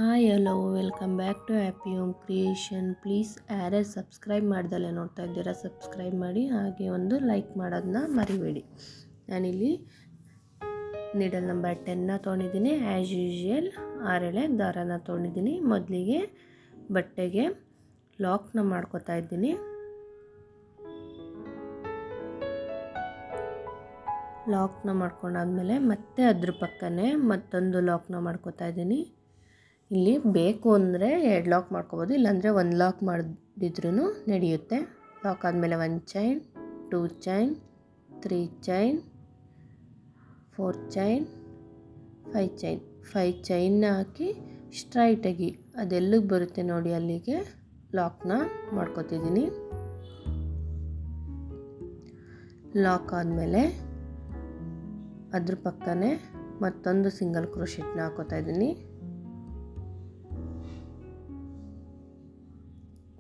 Hi hello welcome back to happy home creation. Please ಯಾರೇ subscribe ಮಾಡ್ದಲ್ಲೇ ನೋಡ್ತಾ ಇದ್ದೀರಾ ಸಬ್ಸ್ಕ್ರೈಬ್ ಮಾಡಿ, ಹಾಗೆ ಒಂದು ಲೈಕ್ ಮಾಡೋದನ್ನ ಮರಿಬೇಡಿ. ನಾನಿಲ್ಲಿ ನೀಡಲ್ ನಂಬರ್ 10ನ ತೊಗೊಂಡಿದ್ದೀನಿ. ಆ್ಯಸ್ ಯೂಶ್ವಲ್ 6 ಎಳೆ ದಾರನ ತೊಗೊಂಡಿದ್ದೀನಿ. ಮೊದಲಿಗೆ ಬಟ್ಟೆಗೆ ಲಾಕ್ನ ಮಾಡ್ಕೊತಾ ಇದ್ದೀನಿ. ಲಾಕ್ನ ಮಾಡ್ಕೊಂಡಾದ್ಮೇಲೆ ಮತ್ತೆ ಅದ್ರ ಪಕ್ಕನೇ ಮತ್ತೊಂದು ಲಾಕ್ನ ಮಾಡ್ಕೊತಾ ಇದ್ದೀನಿ. ಇಲ್ಲಿ ಬೇಕು ಅಂದರೆ 2 ಲಾಕ್ ಮಾಡ್ಕೋಬೋದು, ಇಲ್ಲಾಂದರೆ 1 ಲಾಕ್ ಮಾಡಿದ್ರೂ ನಡೆಯುತ್ತೆ. ಲಾಕ್ ಆದಮೇಲೆ 1 chain, 2 chain, 3 chain, 4 chain, 5 chain. 5 ಚೈನ್ನ ಹಾಕಿ ಸ್ಟ್ರೈಟಾಗಿ ಅದೆಲ್ಲಿಗೆ ಬರುತ್ತೆ ನೋಡಿ ಅಲ್ಲಿಗೆ ಲಾಕ್ನ ಮಾಡ್ಕೊತಿದ್ದೀನಿ. ಲಾಕ್ ಆದಮೇಲೆ ಅದ್ರ ಪಕ್ಕನೇ ಮತ್ತೊಂದು ಸಿಂಗಲ್ ಕ್ರೋಶೆಟ್ನ ಹಾಕೋತಾ ಇದ್ದೀನಿ.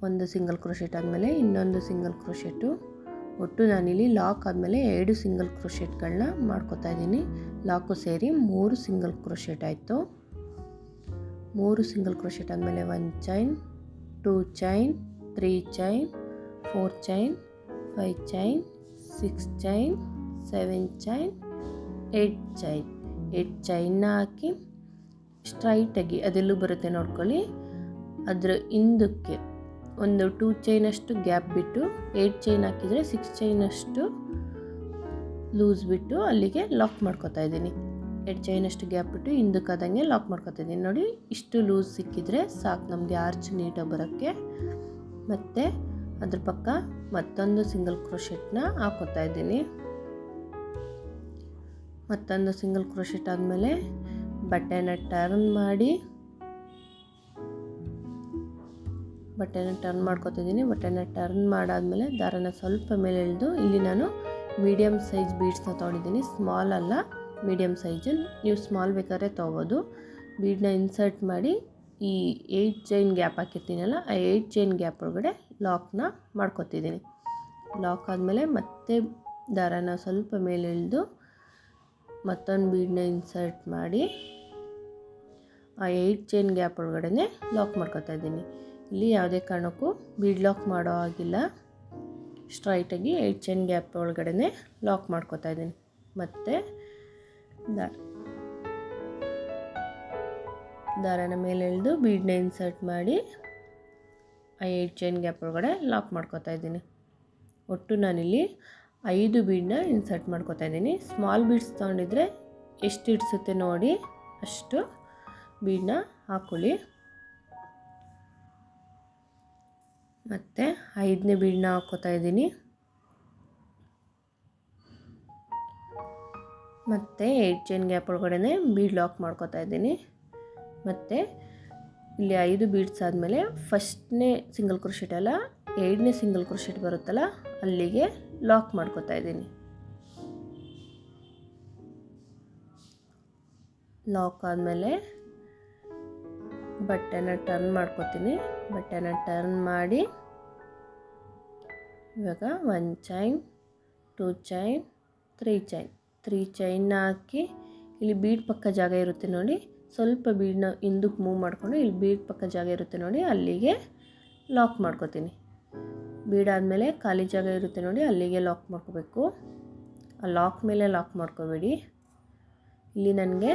ಒಂದು ಸಿಂಗಲ್ ಕ್ರೋಶೆಟ್ ಆದಮೇಲೆ ಇನ್ನೊಂದು ಸಿಂಗಲ್ ಕ್ರೋಶೆಟ್ಟು. ಒಟ್ಟು ನಾನಿಲ್ಲಿ ಲಾಕ್ ಆದಮೇಲೆ 2 ಸಿಂಗಲ್ ಕ್ರೋಶೆಟ್ಗಳನ್ನ ಮಾಡ್ಕೊತಾ ಇದ್ದೀನಿ. ಲಾಕು ಸೇರಿ 3 ಸಿಂಗಲ್ ಕ್ರೋಶೆಟ್ ಆಯಿತು. 3 ಸಿಂಗಲ್ ಕ್ರೋಶೆಟ್ ಆದಮೇಲೆ 1 chain, 2 chain, 3 chain, 4 chain, 5 chain, 6 chain, 7 chain, 8 chain. 8 ಚೈನ್ನ ಹಾಕಿ ಸ್ಟ್ರೈಟಾಗಿ ಅದೆಲ್ಲೂ ಬರುತ್ತೆ ನೋಡ್ಕೊಳ್ಳಿ, ಅದರ ಹಿಂದಕ್ಕೆ ಒಂದು 2 ಚೈನಷ್ಟು ಗ್ಯಾಪ್ ಬಿಟ್ಟು 8 ಚೈನ್ ಹಾಕಿದರೆ 6 ಚೈನಷ್ಟು ಲೂಸ್ ಬಿಟ್ಟು ಅಲ್ಲಿಗೆ ಲಾಕ್ ಮಾಡ್ಕೊತಾ ಇದ್ದೀನಿ. 8 ಚೈನಷ್ಟು ಗ್ಯಾಪ್ ಬಿಟ್ಟು ಹಿಂದಕ್ಕಾದಂಗೆ ಲಾಕ್ ಮಾಡ್ಕೊತಾ ಇದ್ದೀನಿ. ನೋಡಿ, ಇಷ್ಟು ಲೂಸ್ ಸಿಕ್ಕಿದರೆ ಸಾಕು ನಮಗೆ ಆರ್ಚ್ ನೀಟಾಗಿ ಬರೋಕ್ಕೆ. ಮತ್ತು ಅದ್ರ ಪಕ್ಕ ಮತ್ತೊಂದು ಸಿಂಗಲ್ ಕ್ರೋಶೆಟ್ನ ಹಾಕೋತಾ ಇದ್ದೀನಿ. ಮತ್ತೊಂದು ಸಿಂಗಲ್ ಕ್ರೋಶೆಟ್ ಆದಮೇಲೆ ಬಟ್ಟೆನ ಟರ್ನ್ ಮಾಡಿ ಬಟ್ಟೆನ ಟರ್ನ್ ಮಾಡ್ಕೊತಿದ್ದೀನಿ. ಬಟ್ಟೆನ ಟರ್ನ್ ಮಾಡಾದ್ಮೇಲೆ ದಾರನ ಸ್ವಲ್ಪ ಮೇಲೆ ಎಳೆದು ಇಲ್ಲಿ ನಾನು ಮೀಡಿಯಮ್ ಸೈಜ್ ಬೀಡ್ಸ್ನ ತೊಗೊಂಡಿದ್ದೀನಿ. ಸ್ಮಾಲ್ ಅಲ್ಲ, ಮೀಡಿಯಮ್ ಸೈಜು. ನೀವು ಸ್ಮಾಲ್ ಬೇಕಾದ್ರೆ ತೊಗೋಬೋದು. ಬೀಡನ್ನ ಇನ್ಸರ್ಟ್ ಮಾಡಿ ಈ 8 ಚೈನ್ ಗ್ಯಾಪ್ ಹಾಕಿರ್ತೀನಲ್ಲ, ಆ 8 ಚೈನ್ ಗ್ಯಾಪ್ ಒಳಗಡೆ ಲಾಕ್ನ ಮಾಡ್ಕೊತಿದ್ದೀನಿ. ಲಾಕ್ ಆದಮೇಲೆ ಮತ್ತೆ ದಾರನ ಸ್ವಲ್ಪ ಮೇಲೆ ಎಳೆದು ಮತ್ತೊಂದು ಬೀಡನ್ನ ಇನ್ಸರ್ಟ್ ಮಾಡಿ ಆ 8 ಚೈನ್ ಗ್ಯಾಪ್ ಒಳಗಡೆ ಲಾಕ್ ಮಾಡ್ಕೊತಾ ಇದ್ದೀನಿ. ಇಲ್ಲಿ ಯಾವುದೇ ಕಾರಣಕ್ಕೂ ಬೀಡ್ ಲಾಕ್ ಮಾಡೋ ಆಗಿಲ್ಲ, ಸ್ಟ್ರೈಟಾಗಿ 8 ಚೈನ್ ಗ್ಯಾಪ್ ಒಳಗಡೆ ಲಾಕ್ ಮಾಡ್ಕೊತಾ ಇದ್ದೀನಿ. ಮತ್ತು ದಾರನ ಮೇಲೆ ಎಳೆದು ಬೀಡನ್ನ ಇನ್ಸರ್ಟ್ ಮಾಡಿ ಆ 8 ಚೈನ್ ಗ್ಯಾಪ್ ಒಳಗಡೆ ಲಾಕ್ ಮಾಡ್ಕೊತಾ ಇದ್ದೀನಿ. ಒಟ್ಟು ನಾನಿಲ್ಲಿ 5 ಬೀಡನ್ನ ಇನ್ಸರ್ಟ್ ಮಾಡ್ಕೊತಾ ಇದ್ದೀನಿ. ಸ್ಮಾಲ್ ಬೀಡ್ಸ್ ತೊಗೊಂಡಿದ್ರೆ ಎಷ್ಟು ಇಡಿಸುತ್ತೆ ನೋಡಿ ಅಷ್ಟು ಬೀಡನ್ನ ಹಾಕ್ಕೊಳ್ಳಿ. ಮತ್ತು 5ನೇ ಬೀಡನ್ನ ಹಾಕ್ಕೋತಾ ಇದ್ದೀನಿ. ಮತ್ತು 8 ಚೈನ್ ಗ್ಯಾಪ್ ಒಳಗಡೆ ಬೀಡ್ ಲಾಕ್ ಮಾಡ್ಕೋತಾ ಇದ್ದೀನಿ. ಮತ್ತು ಇಲ್ಲಿ 5 ಬೀಡ್ಸ್ ಆದಮೇಲೆ ಫಸ್ಟ್ನೇ ಸಿಂಗಲ್ ಕ್ರೋಶೆಟ್ ಅಲ್ಲ, 2ನೇ ಸಿಂಗಲ್ ಕ್ರೋಶೆಟ್ ಬರುತ್ತಲ್ಲ ಅಲ್ಲಿಗೆ ಲಾಕ್ ಮಾಡ್ಕೋತಾ ಇದ್ದೀನಿ. ಲಾಕ್ ಆದಮೇಲೆ ಬಟ್ಟೆನ ಟರ್ನ್ ಮಾಡ್ಕೊತೀನಿ. ಬಟ್ಟೆನ ಟರ್ನ್ ಮಾಡಿ ಇವಾಗ 1 ಚೈನ್, 2 ಚೈನ್, 3 ಚೈನ್. 3 ಚೈನ್ನ ಹಾಕಿ ಇಲ್ಲಿ ಬೀಡ್ ಪಕ್ಕ ಜಾಗ ಇರುತ್ತೆ ನೋಡಿ, ಸ್ವಲ್ಪ ಬೀಡನ್ನ ಹಿಂದಕ್ಕೆ ಮೂವ್ ಮಾಡಿಕೊಂಡು ಇಲ್ಲಿ ಬೀಡ್ ಪಕ್ಕ ಜಾಗ ಇರುತ್ತೆ ನೋಡಿ ಅಲ್ಲಿಗೆ ಲಾಕ್ ಮಾಡ್ಕೊತೀನಿ. ಬೀಡಾದಮೇಲೆ ಖಾಲಿ ಜಾಗ ಇರುತ್ತೆ ನೋಡಿ ಅಲ್ಲಿಗೆ ಲಾಕ್ ಮಾಡ್ಕೋಬೇಕು. ಆ ಲಾಕ್ ಮೇಲೆ ಲಾಕ್ ಮಾಡ್ಕೋಬೇಡಿ. ಇಲ್ಲಿ ನನಗೆ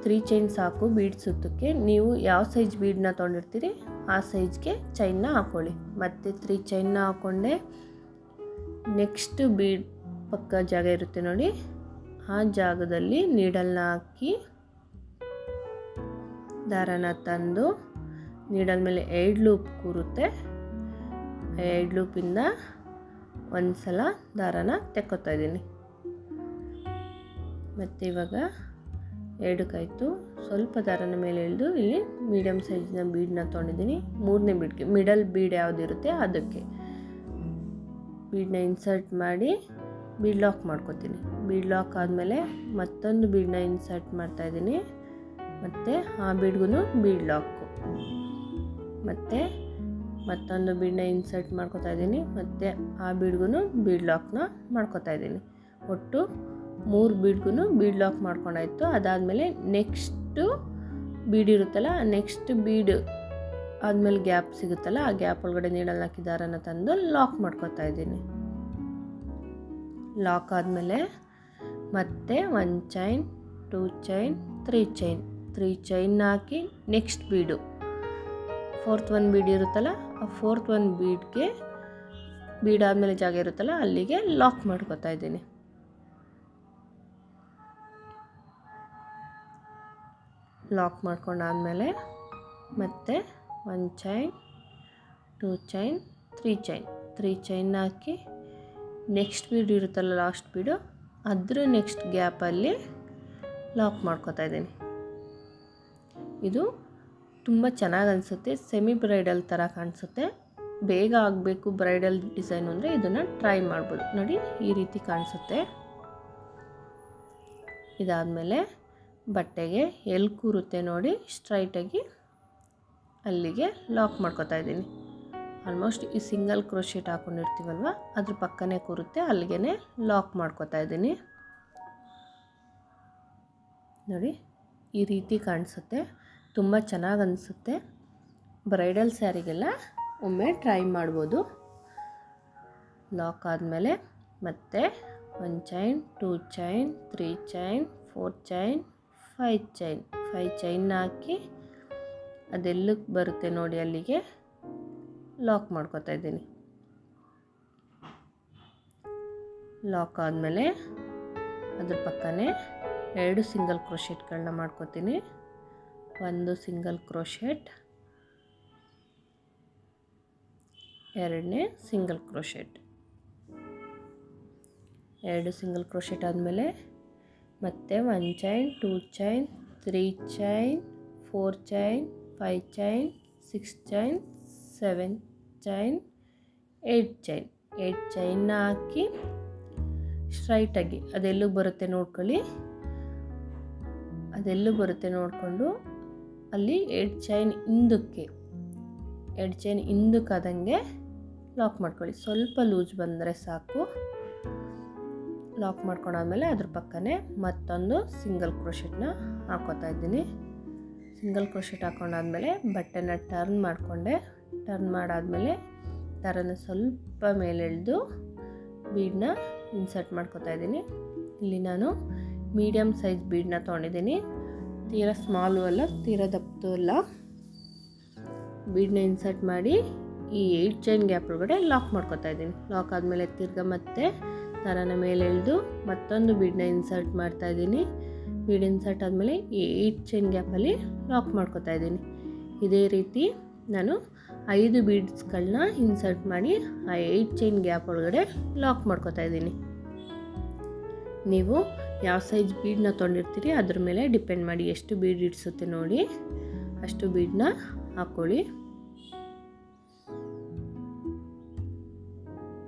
3 ಚೈನ್ ಸಾಕು ಬೀಡ್ ಸುತ್ತಕ್ಕೆ. ನೀವು ಯಾವ ಸೈಜ್ ಬೀಡನ್ನ ತೊಗೊಂಡಿರ್ತೀರಿ ಆ ಸೈಜ್ಗೆ ಚೈನ್ನ ಹಾಕ್ಕೊಳ್ಳಿ. ಮತ್ತು 3 ಚೈನ್ನ ಹಾಕ್ಕೊಂಡೆ ನೆಕ್ಸ್ಟ್ ಬೀಡ್ ಪಕ್ಕ ಜಾಗ ಇರುತ್ತೆ ನೋಡಿ ಆ ಜಾಗದಲ್ಲಿ ನೀಡಲ್ನ ಹಾಕಿ ದಾರನ ತಂದು ನೀಡಲ್ ಮೇಲೆ 2 ಲೂಪ್ ಕೂರುತ್ತೆ. 2 ಲೂಪಿಂದ ಒಂದು ಸಲ ದಾರನ ತೆಕ್ಕೋತಾ ಇದ್ದೀನಿ. ಮತ್ತು ಇವಾಗ 2 ಸ್ವಲ್ಪ ದಾರನ ಮೇಲೆ ಎಳೆದು ಇಲ್ಲಿ ಮೀಡಿಯಮ್ ಸೈಜ್ನ ಬೀಡನ್ನ ತೊಗೊಂಡಿದ್ದೀನಿ. 3ನೇ ಬೀಡ್ಗೆ ಮಿಡಲ್ ಬೀಡ್ ಯಾವುದಿರುತ್ತೆ ಅದಕ್ಕೆ ಬೀಡನ್ನ ಇನ್ಸರ್ಟ್ ಮಾಡಿ ಬೀಡ್ ಲಾಕ್ ಮಾಡ್ಕೊತೀನಿ. ಬೀಡ್ ಲಾಕ್ ಆದಮೇಲೆ ಮತ್ತೊಂದು ಬೀಡನ್ನ ಇನ್ಸರ್ಟ್ ಮಾಡ್ತಾಯಿದ್ದೀನಿ. ಮತ್ತು ಆ ಬೀಡ್ಗೂ ಬೀಡ್ ಲಾಕು. ಮತ್ತು ಮತ್ತೊಂದು ಬೀಡನ್ನ ಇನ್ಸರ್ಟ್ ಮಾಡ್ಕೊತಾ ಇದ್ದೀನಿ. ಮತ್ತು ಆ ಬೀಡ್ಗೂ ಬೀಡ್ ಲಾಕ್ನ ಮಾಡ್ಕೊತಾ ಇದ್ದೀನಿ. ಒಟ್ಟು 3 ಬೀಡ್ಗೂ ಬೀಡ್ ಲಾಕ್ ಮಾಡ್ಕೊಂಡಾಯ್ತು. ಅದಾದಮೇಲೆ ನೆಕ್ಸ್ಟು ಬೀಡ್ ಇರುತ್ತಲ್ಲ, ನೆಕ್ಸ್ಟ್ ಬೀಡ್ ಆದಮೇಲೆ ಗ್ಯಾಪ್ ಸಿಗುತ್ತಲ್ಲ, ಆ ಗ್ಯಾಪ್ ಒಳಗಡೆ ನೀಡಲ್ ಹಾಕಿ ದಾರನ ತಂದು ಲಾಕ್ ಮಾಡ್ಕೊತಾ ಇದ್ದೀನಿ. ಲಾಕ್ ಆದಮೇಲೆ ಮತ್ತೆ 1 ಚೈನ್, 2 ಚೈನ್, 3 ಚೈನ್ ಹಾಕಿ ನೆಕ್ಸ್ಟ್ ಬೀಡು, 4th 1 ಬೀಡ್ ಇರುತ್ತಲ್ಲ, ಆ 4th 1 ಬೀಡ್ಗೆ ಬೀಡ್ ಆದಮೇಲೆ ಜಾಗ ಇರುತ್ತಲ್ಲ ಅಲ್ಲಿಗೆ ಲಾಕ್ ಮಾಡ್ಕೊತಾ ಇದ್ದೀನಿ. ಲಾಕ್ ಮಾಡ್ಕೊಂಡಾದಮೇಲೆ ಮತ್ತೆ 1 ಚೈನ್, 2 ಚೈನ್, 3 ಚೈನ್ ಹಾಕಿ ನೆಕ್ಸ್ಟ್ ಬೀಡ್ ಇರುತ್ತಲ್ಲ, ಲಾಸ್ಟ್ ಬೀಡು, ಅದ್ರ ನೆಕ್ಸ್ಟ್ ಗ್ಯಾಪಲ್ಲಿ ಲಾಕ್ ಮಾಡ್ಕೊತಾ ಇದ್ದೀನಿ. ಇದು ತುಂಬ ಚೆನ್ನಾಗಿ ಅನಿಸುತ್ತೆ, ಸೆಮಿ ಬ್ರೈಡಲ್ ಥರ ಕಾಣಿಸುತ್ತೆ. ಬೇಗ ಆಗಬೇಕು ಬ್ರೈಡಲ್ ಡಿಸೈನು ಅಂದರೆ ಇದನ್ನು ಟ್ರೈ ಮಾಡ್ಬೋದು. ನೋಡಿ ಈ ರೀತಿ ಕಾಣಿಸುತ್ತೆ. ಇದಾದಮೇಲೆ ಬಟ್ಟೆಗೆ ಎಲ್ಲಿ ಕೂರುತ್ತೆ ನೋಡಿ ಸ್ಟ್ರೈಟಾಗಿ ಅಲ್ಲಿಗೆ ಲಾಕ್ ಮಾಡ್ಕೊತಾ ಇದ್ದೀನಿ. ಆಲ್ಮೋಸ್ಟ್ ಈ ಸಿಂಗಲ್ ಕ್ರೋಶೆಟ್ ಹಾಕ್ಕೊಂಡಿರ್ತೀವಲ್ವ ಅದ್ರ ಪಕ್ಕನೇ ಕೂರುತ್ತೆ, ಅಲ್ಲಿಗೆ ಲಾಕ್ ಮಾಡ್ಕೊತಾ ಇದ್ದೀನಿ. ನೋಡಿ ಈ ರೀತಿ ಕಾಣಿಸುತ್ತೆ, ತುಂಬ ಚೆನ್ನಾಗಿ ಅನಿಸುತ್ತೆ. ಬ್ರೈಡಲ್ ಸ್ಯಾರಿಗೆಲ್ಲ ಒಮ್ಮೆ ಟ್ರೈ ಮಾಡ್ಬೋದು. ಲಾಕ್ ಆದಮೇಲೆ ಮತ್ತೆ 1 chain, 2 chain, 3 chain, 4 chain, 5 chain ಹಾಕಿ ಅದೆಲ್ಲಕ್ಕೆ ಬರುತ್ತೆ ನೋಡಿ ಅಲ್ಲಿಗೆ ಲಾಕ್ ಮಾಡ್ಕೊತಾ ಇದ್ದೀನಿ. ಲಾಕ್ ಆದಮೇಲೆ ಅದ್ರ ಪಕ್ಕನೇ 2 ಸಿಂಗಲ್ ಕ್ರೋಶೆಟ್ಗಳನ್ನ ಮಾಡ್ಕೊತೀನಿ. 1 ಸಿಂಗಲ್ ಕ್ರೋಶೆಟ್, 2ನೇ ಸಿಂಗಲ್ ಕ್ರೋಶೆಟ್. 2 ಸಿಂಗಲ್ ಕ್ರೋಶೆಟ್ ಆದಮೇಲೆ ಮತ್ತೆ 1 chain, 2 chain, 3 chain, 4 chain, 5 chain, 6 chain, 7 chain, 8 ಚೈನ್ನ ಹಾಕಿ ಸ್ಟ್ರೈಟಾಗಿ ಅದೆಲ್ಲೂ ಬರುತ್ತೆ ನೋಡ್ಕೊಳ್ಳಿ. ಅದೆಲ್ಲೂ ಬರುತ್ತೆ ನೋಡಿಕೊಂಡು ಅಲ್ಲಿ 8 ಚೈನ್ ಹಿಂದಕ್ಕಾದಂಗೆ ಲಾಕ್ ಮಾಡ್ಕೊಳ್ಳಿ. ಸ್ವಲ್ಪ ಲೂಸ್ ಬಂದರೆ ಸಾಕು. ಲಾಕ್ ಮಾಡ್ಕೊಂಡಾದ್ಮೇಲೆ ಅದ್ರ ಪಕ್ಕನೇ ಮತ್ತೊಂದು ಸಿಂಗಲ್ ಕ್ರೋಶೆಟ್ನ ಹಾಕೋತಾ ಇದ್ದೀನಿ. ಸಿಂಗಲ್ ಕ್ರೋಶೆಟ್ ಹಾಕೊಂಡಾದ್ಮೇಲೆ ಬಟ್ಟೆನ ಟರ್ನ್ ಮಾಡಾದ್ಮೇಲೆ ದಾರನ ಸ್ವಲ್ಪ ಮೇಲೆಳೆದು ಬೀಡನ್ನ ಇನ್ಸರ್ಟ್ ಮಾಡ್ಕೋತಾ ಇದ್ದೀನಿ. ಇಲ್ಲಿ ನಾನು ಮೀಡಿಯಮ್ ಸೈಜ್ ಬೀಡನ್ನ ತೊಗೊಂಡಿದ್ದೀನಿ, ತೀರಾ ಸ್ಮಾಲು ಅಲ್ಲ ತೀರಾ ದಪ್ಪದು ಅಲ್ಲ. ಬೀಡನ್ನ ಇನ್ಸರ್ಟ್ ಮಾಡಿ ಈ 8 ಚೈನ್ ಗ್ಯಾಪ್ ಒಳಗಡೆ ಲಾಕ್ ಮಾಡ್ಕೋತಾ ಇದ್ದೀನಿ. ಲಾಕ್ ಆದಮೇಲೆ ತಿರ್ಗಾ ಮತ್ತೆ ದಾರನ ಮೇಲೆ ಎಳೆದು ಮತ್ತೊಂದು ಬೀಡನ್ನ ಇನ್ಸರ್ಟ್ ಮಾಡ್ತಾ ಇದ್ದೀನಿ. ಬೀಡ್ ಇನ್ಸರ್ಟ್ ಆದಮೇಲೆ ಈ 8 ಚೈನ್ ಗ್ಯಾಪಲ್ಲಿ ಲಾಕ್ ಮಾಡ್ಕೋತಾ ಇದ್ದೀನಿ. ಇದೇ ರೀತಿ ನಾನು 5 ಬೀಡ್ಸ್ಗಳನ್ನ ಇನ್ಸರ್ಟ್ ಮಾಡಿ ಆ 8 ಚೈನ್ ಗ್ಯಾಪ್ ಒಳಗಡೆ ಲಾಕ್ ಮಾಡ್ಕೋತಾ ಇದ್ದೀನಿ. ನೀವು ಯಾವ ಸೈಜ್ ಬೀಡನ್ನ ತೊಗೊಂಡಿರ್ತೀರಿ ಅದ್ರ ಮೇಲೆ ಡಿಪೆಂಡ್ ಮಾಡಿ, ಎಷ್ಟು ಬೀಡ್ ಇಡಿಸುತ್ತೆ ನೋಡಿ ಅಷ್ಟು ಬೀಡನ್ನ ಹಾಕ್ಕೊಳ್ಳಿ.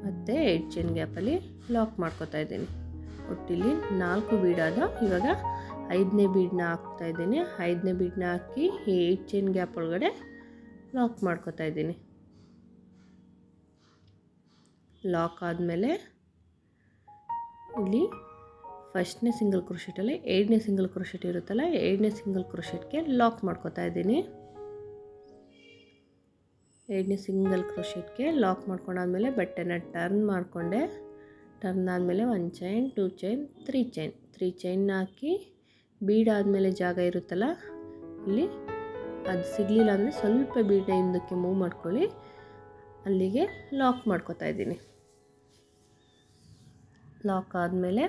ಮತ್ತು 8 ಚೈನ್ ಗ್ಯಾಪಲ್ಲಿ ಲಾಕ್ ಮಾಡ್ಕೋತಾ ಇದ್ದೀನಿ. ಒಟ್ಟಿಲ್ಲಿ 4 ಬೀಡಾದ. ಇವಾಗ 5ನೇ ಬೀಡನ್ನ ಹಾಕ್ತಾ ಇದ್ದೀನಿ. 5ನೇ ಬೀಡನ್ನ ಹಾಕಿ ಈ 8 ಚೈನ್ ಗ್ಯಾಪ್ ಒಳಗಡೆ ಲಾಕ್ ಮಾಡ್ಕೋತಾ ಇದ್ದೀನಿ. ಲಾಕ್ ಆದಮೇಲೆ ಇಲ್ಲಿ ಫಸ್ಟ್ನೇ ಸಿಂಗಲ್ ಕ್ರೋಶೆಟಲ್ಲಿ 2ನೇ ಸಿಂಗಲ್ ಕ್ರೋಶೆಟ್ ಇರುತ್ತಲ್ಲ, 2ನೇ ಸಿಂಗಲ್ ಕ್ರೋಶೆಟ್ಗೆ ಲಾಕ್ ಮಾಡ್ಕೋತಾ ಇದ್ದೀನಿ. 2ನೇ ಸಿಂಗಲ್ ಕ್ರೋಶೆಟ್ಗೆ ಲಾಕ್ ಮಾಡ್ಕೊಂಡಾದ್ಮೇಲೆ ಬಟ್ಟೆನ ಟರ್ನ್ ಆದಮೇಲೆ 1 ಚೈನ್, 2 ಚೈನ್, 3 ಚೈನ್ ಹಾಕಿ ಬೀಡ್ ಆದಮೇಲೆ ಜಾಗ ಇರುತ್ತಲ್ಲ ಇಲ್ಲಿ ಅದು ಸಿಗಲಿಲ್ಲ ಅಂದರೆ ಸ್ವಲ್ಪ ಬೀಡನ್ನ ಹಿಂದಕ್ಕೆ ಮೂವ್ ಮಾಡ್ಕೊಳ್ಳಿ, ಅಲ್ಲಿಗೆ ಲಾಕ್ ಮಾಡ್ಕೋತಾ ಇದ್ದೀನಿ. ಲಾಕ್ ಆದಮೇಲೆ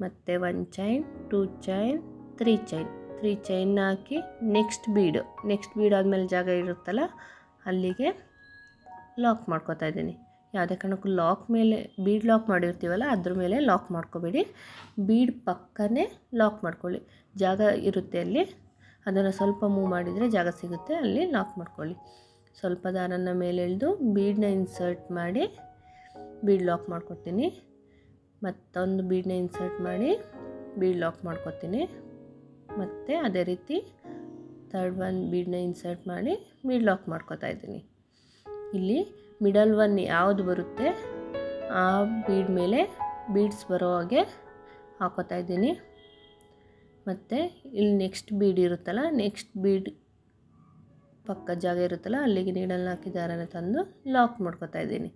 ಮತ್ತೆ 1 ಚೈನ್, 2 ಚೈನ್, 3 ಚೈನ್ ಹಾಕಿ ನೆಕ್ಸ್ಟ್ ಬೀಡ್ ಆದಮೇಲೆ ಜಾಗ ಇರುತ್ತಲ್ಲ ಅಲ್ಲಿಗೆ ಲಾಕ್ ಮಾಡ್ಕೋತಾ ಇದ್ದೀನಿ. ಯಾವುದೇ ಕಾರಣಕ್ಕೂ ಬೀಡ್ ಲಾಕ್ ಮಾಡಿರ್ತೀವಲ್ಲ ಅದ್ರ ಮೇಲೆ ಲಾಕ್ ಮಾಡ್ಕೋಬೇಡಿ, ಬೀಡ್ ಪಕ್ಕನೇ ಲಾಕ್ ಮಾಡ್ಕೊಳ್ಳಿ. ಜಾಗ ಇರುತ್ತೆ ಅಲ್ಲಿ, ಅದನ್ನು ಸ್ವಲ್ಪ ಮೂವ್ ಮಾಡಿದರೆ ಜಾಗ ಸಿಗುತ್ತೆ, ಅಲ್ಲಿ ಲಾಕ್ ಮಾಡ್ಕೊಳ್ಳಿ. ಸ್ವಲ್ಪ ದಾರನ ಮೇಲೆ ಎಳೆದು ಬೀಡನ್ನ ಇನ್ಸರ್ಟ್ ಮಾಡಿ ಬೀಡ್ ಲಾಕ್ ಮಾಡ್ಕೊತೀನಿ. ಮತ್ತೊಂದು ಬೀಡನ್ನ ಇನ್ಸರ್ಟ್ ಮಾಡಿ ಬೀಡ್ ಲಾಕ್ ಮಾಡ್ಕೊತೀನಿ. ಮತ್ತು ಅದೇ ರೀತಿ ಥರ್ಡ್ 1 ಬೀಡನ್ನ ಇನ್ಸರ್ಟ್ ಮಾಡಿ ಬೀಡ್ ಲಾಕ್ ಮಾಡ್ಕೊತಾ ಇದ್ದೀನಿ. ಇಲ್ಲಿ ಮಿಡಲ್ 1 ಯಾವುದು ಬರುತ್ತೆ ಆ ಬೀಡ್ ಮೇಲೆ ಬೀಡ್ಸ್ ಬರೋ ಹಾಗೆ ಹಾಕೋತಾ ಇದ್ದೀನಿ. ಮತ್ತು ಇಲ್ಲಿ ನೆಕ್ಸ್ಟ್ ಬೀಡ್ ಇರುತ್ತಲ್ಲ, ನೆಕ್ಸ್ಟ್ ಬೀಡ್ ಪಕ್ಕ ಜಾಗ ಇರುತ್ತಲ್ಲ ಅಲ್ಲಿಗೆ ನೀಡಲ್ನ ಹಾಕಿ ದಾರನ ತಂದು ಲಾಕ್ ಮಾಡ್ಕೊತಾ ಇದ್ದೀನಿ.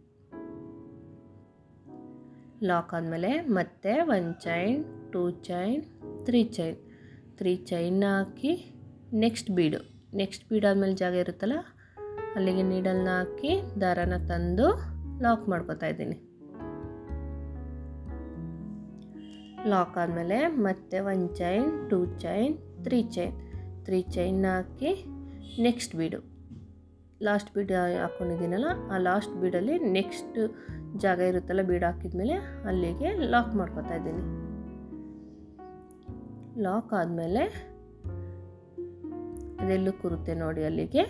ಲಾಕ್ ಆದಮೇಲೆ ಮತ್ತೆ 1 ಚೈನ್, 2 ಚೈನ್, 3 ಚೈನ್ ಹಾಕಿ ನೆಕ್ಸ್ಟ್ ಬೀಡ್ ಆದಮೇಲೆ ಜಾಗ ಇರುತ್ತಲ್ಲ ಅಲ್ಲಿಗೆ ನೀಡಲ್ನ ಹಾಕಿ ದಾರನ ತಂದು ಲಾಕ್ ಮಾಡ್ಕೊತಾ ಇದ್ದೀನಿ. ಲಾಕ್ ಆದಮೇಲೆ ಮತ್ತೆ 1 ಚೈನ್, 2 ಚೈನ್, 3 ಚೈನ್ ಹಾಕಿ ನೆಕ್ಸ್ಟ್ ಬೀಡು, ಲಾಸ್ಟ್ ಬೀಡ್ ಹಾಕ್ಕೊಂಡಿದ್ದೀನಲ್ಲ ಆ ಲಾಸ್ಟ್ ಬೀಡಲ್ಲಿ ನೆಕ್ಸ್ಟ್ ಜಾಗ ಇರುತ್ತಲ್ಲ ಬೀಡ್ ಹಾಕಿದ್ಮೇಲೆ ಅಲ್ಲಿಗೆ ಲಾಕ್ ಮಾಡ್ಕೊತಾ ಇದ್ದೀನಿ. ಲಾಕ್ ಆದಮೇಲೆ ಅದೆಲ್ಲೂ ಕೂರುತ್ತೆ ನೋಡಿ ಅಲ್ಲಿಗೆ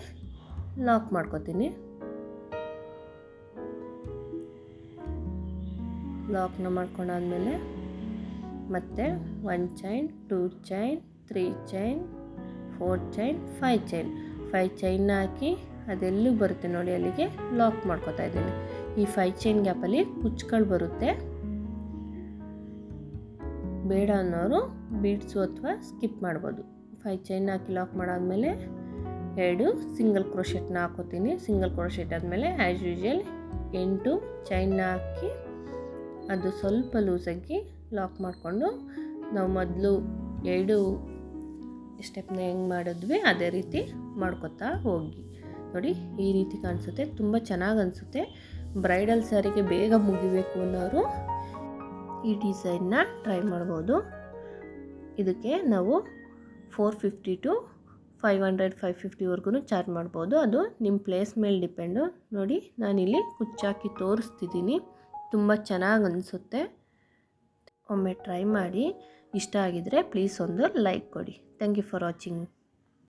ಲಾಕ್ ಮಾಡ್ಕೊತೀನಿ. ಲಾಕ್ನ ಮಾಡ್ಕೊಂಡಾದ್ಮೇಲೆ ಮತ್ತೆ 1 chain, 2 chain, 3 chain, 4 chain, 5 chain ಹಾಕಿ ಅದೆಲ್ಲೂ ಬರುತ್ತೆ ನೋಡಿ ಅಲ್ಲಿಗೆ ಲಾಕ್ ಮಾಡ್ಕೊತಾ ಇದ್ದೀನಿ. ಈ 5 ಚೈನ್ ಗ್ಯಾಪಲ್ಲಿ ಕುಚ್ಚುಗಳು ಬರುತ್ತೆ, ಬೇಡ ಅನ್ನೋರು ಬೀಡ್ಸು ಅಥವಾ ಸ್ಕಿಪ್ ಮಾಡ್ಬೋದು. 5 ಚೈನ್ ಹಾಕಿ ಲಾಕ್ ಮಾಡಾದ್ಮೇಲೆ 2 ಸಿಂಗಲ್ ಕ್ರೋಶೆಟ್ನ ಹಾಕೋತೀನಿ. ಸಿಂಗಲ್ ಕ್ರೋಶೆಟ್ ಆದಮೇಲೆ ಆ್ಯಸ್ ಯೂಶುವಲ್ 8 ಚೈನ್ನ ಹಾಕಿ ಅದು ಸ್ವಲ್ಪ ಲೂಸಾಗಿ ಲಾಕ್ ಮಾಡಿಕೊಂಡು ನಾವು ಮೊದಲು 2 ಸ್ಟೆಪ್ನ ಹೆಂಗೆ ಮಾಡಿದ್ವಿ ಅದೇ ರೀತಿ ಮಾಡ್ಕೊತಾ ಹೋಗಿ. ನೋಡಿ ಈ ರೀತಿ ಕಾಣಿಸುತ್ತೆ, ತುಂಬ ಚೆನ್ನಾಗಿ ಅನಿಸುತ್ತೆ. ಬ್ರೈಡಲ್ ಸ್ಯಾರಿಗೆ ಬೇಗ ಮುಗಿಬೇಕು ಅನ್ನೋರು ಈ ಡಿಸೈನ್ನ ಟ್ರೈ ಮಾಡ್ಬೋದು. ಇದಕ್ಕೆ ನಾವು 450 to 500-550ವರೆಗೂ ಚಾರ್ಜ್ ಮಾಡ್ಬೋದು. ಅದು ನಿಮ್ಮ ಪ್ಲೇಸ್ ಮೇಲೆ ಡಿಪೆಂಡು. ನೋಡಿ ನಾನಿಲ್ಲಿ ಕುಚ್ಚಾಕಿ ತೋರಿಸ್ತಿದ್ದೀನಿ, ತುಂಬ ಚೆನ್ನಾಗಿ ಅನಿಸುತ್ತೆ. ಒಮ್ಮೆ ಟ್ರೈ ಮಾಡಿ, ಇಷ್ಟ ಆಗಿದರೆ ಪ್ಲೀಸ್ ಒಂದು ಲೈಕ್ ಕೊಡಿ. Thank you for watching.